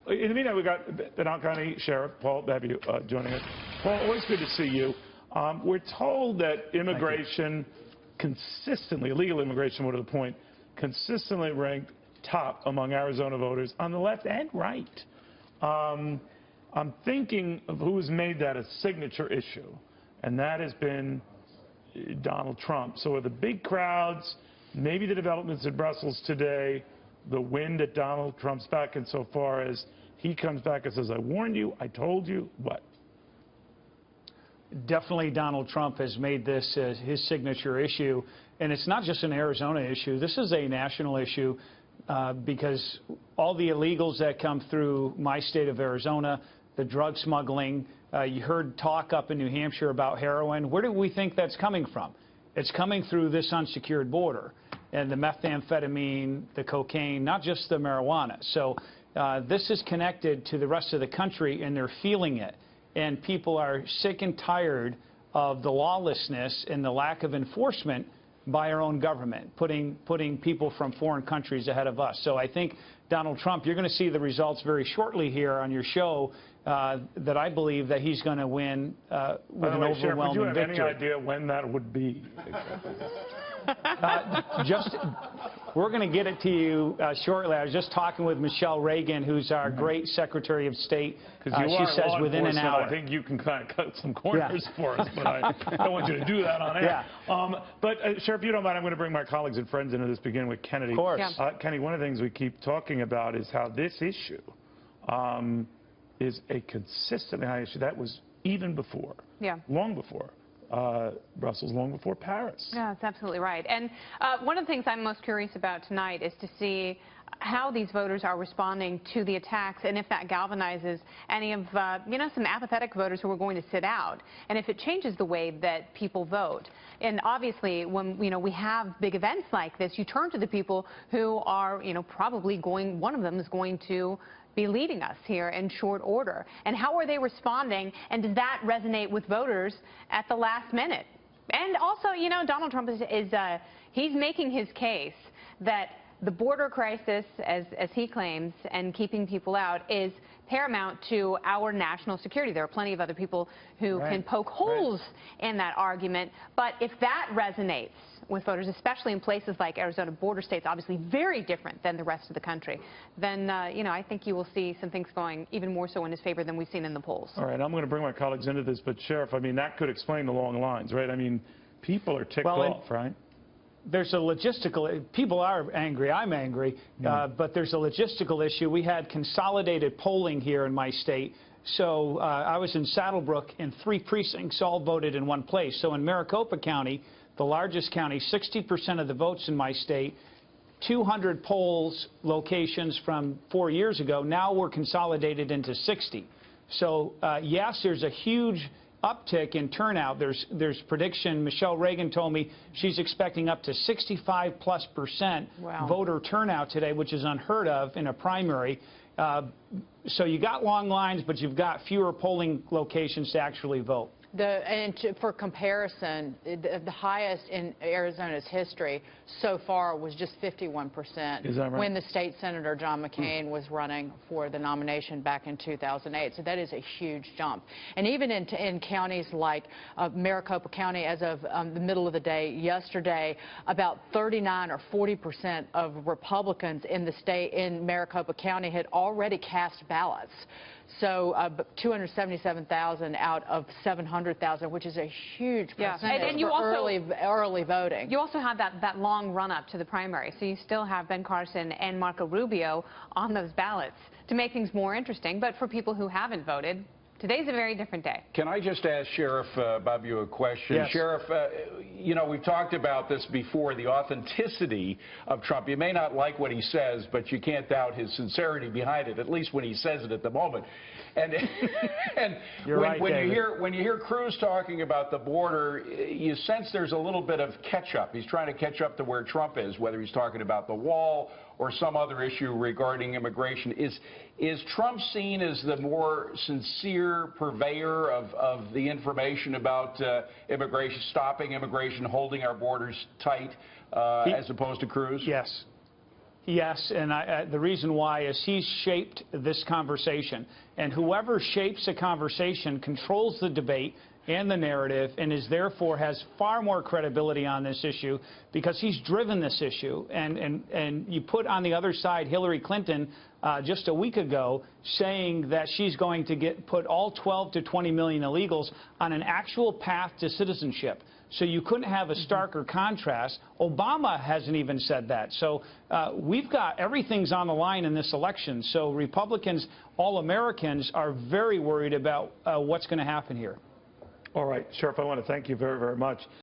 in the meantime, we got Pinal County Sheriff Paul Babeu joining us. Paul, always good to see you. We're told that immigration consistently, illegal immigration, more to the point, consistently ranked top among Arizona voters on the left and right. I'm thinking of who's made that a signature issue, and that has been Donald Trump. So are the big crowds, maybe the developments in Brussels today, the wind at Donald Trump's back insofar as he comes back and says, I warned you, I told you, what? Definitely Donald Trump has made this his signature issue. And it's not just an Arizona issue. This is a national issue because all the illegals that come through my state of Arizona, the drug smuggling, you heard talk up in New Hampshire about heroin. Where do we think that's coming from? It's coming through this unsecured border. And the methamphetamine, the cocaine, not just the marijuana. So this is connected to the rest of the country, and they're feeling it. And people are sick and tired of the lawlessness and the lack of enforcement by our own government, putting people from foreign countries ahead of us. So I think, Donald Trump, you're going to see the results very shortly here on your show that I believe that he's going to win with an overwhelming victory. Would you have any idea when that would be? We're going to get it to you shortly. I was just talking with Michelle Reagan, who's our great Secretary of State. She says within an hour. I think you can kind of cut some corners for us, but I don't want you to do that on air. But Sheriff, if you don't mind, I'm going to bring my colleagues and friends into this, beginning with Kennedy. Of course. Kenny, one of the things we keep talking about is how this issue is a consistently high issue. That was even before, long before. Brussels, long before Paris. Yeah, that's absolutely right. And one of the things I'm most curious about tonight is to see how these voters are responding to the attacks, and if that galvanizes any of, some apathetic voters who are going to sit out, and if it changes the way that people vote. And obviously, when, we have big events like this, you turn to the people who are, probably going, one of them is going to be leading us here in short order. And how are they responding, and does that resonate with voters at the last minute? And also, Donald Trump he's making his case that the border crisis, as he claims, and keeping people out is paramount to our national security. There are plenty of other people who can poke holes in that argument. But if that resonates with voters, especially in places like Arizona, border states, obviously very different than the rest of the country, then, I think you will see some things going even more so in his favor than we've seen in the polls. All right, I'm going to bring my colleagues into this, but Sheriff, I mean, that could explain the long lines, right? I mean, people are ticked off, right? There's a logistical, people are angry, I'm angry, but there's a logistical issue. We had consolidated polling here in my state. So I was in Saddlebrook, and 3 precincts all voted in one place. So in Maricopa County, the largest county, 60% of the votes in my state, 200 polls locations from 4 years ago, now we're consolidated into 60. So yes, there's a huge uptick in turnout. There's prediction. Michelle Reagan told me she's expecting up to 65+% voter turnout today, which is unheard of in a primary. So you got long lines, but you've got fewer polling locations to actually vote. For comparison, the highest in Arizona's history so far was just 51%. Is that right? When the state senator John McCain was running for the nomination back in 2008. So that is a huge jump. And even in counties like Maricopa County, as of the middle of the day yesterday, about 39 or 40% of Republicans in the state in Maricopa County had already cast ballots. So 277,000 out of 700,000, which is a huge percentage and you for early voting. You also have that long run-up to the primary, so you still have Ben Carson and Marco Rubio on those ballots to make things more interesting. But for people who haven't voted, today's a very different day. Can I just ask Sheriff Babeu a question? Yes. Sheriff, we've talked about this before, the authenticity of Trump. You may not like what he says, but you can't doubt his sincerity behind it, at least when he says it at the moment. And, when you hear Cruz talking about the border, you sense there's a little bit of catch-up. He's trying to catch up to where Trump is, whether he's talking about the wall or some other issue regarding immigration. Is Trump seen as the more sincere purveyor of the information about immigration, stopping immigration, holding our borders tight, as opposed to Cruz? Yes. Yes, and the reason why is he's shaped this conversation. And whoever shapes a conversation controls the debate and the narrative and is therefore has far more credibility on this issue because he's driven this issue. And you put on the other side Hillary Clinton just a week ago saying that she's going to put all 12 to 20 million illegals on an actual path to citizenship. So you couldn't have a starker contrast. Obama hasn't even said that. So we've got everything's on the line in this election. So Republicans, all Americans, are very worried about what's going to happen here. All right, Sheriff, I want to thank you very, very much.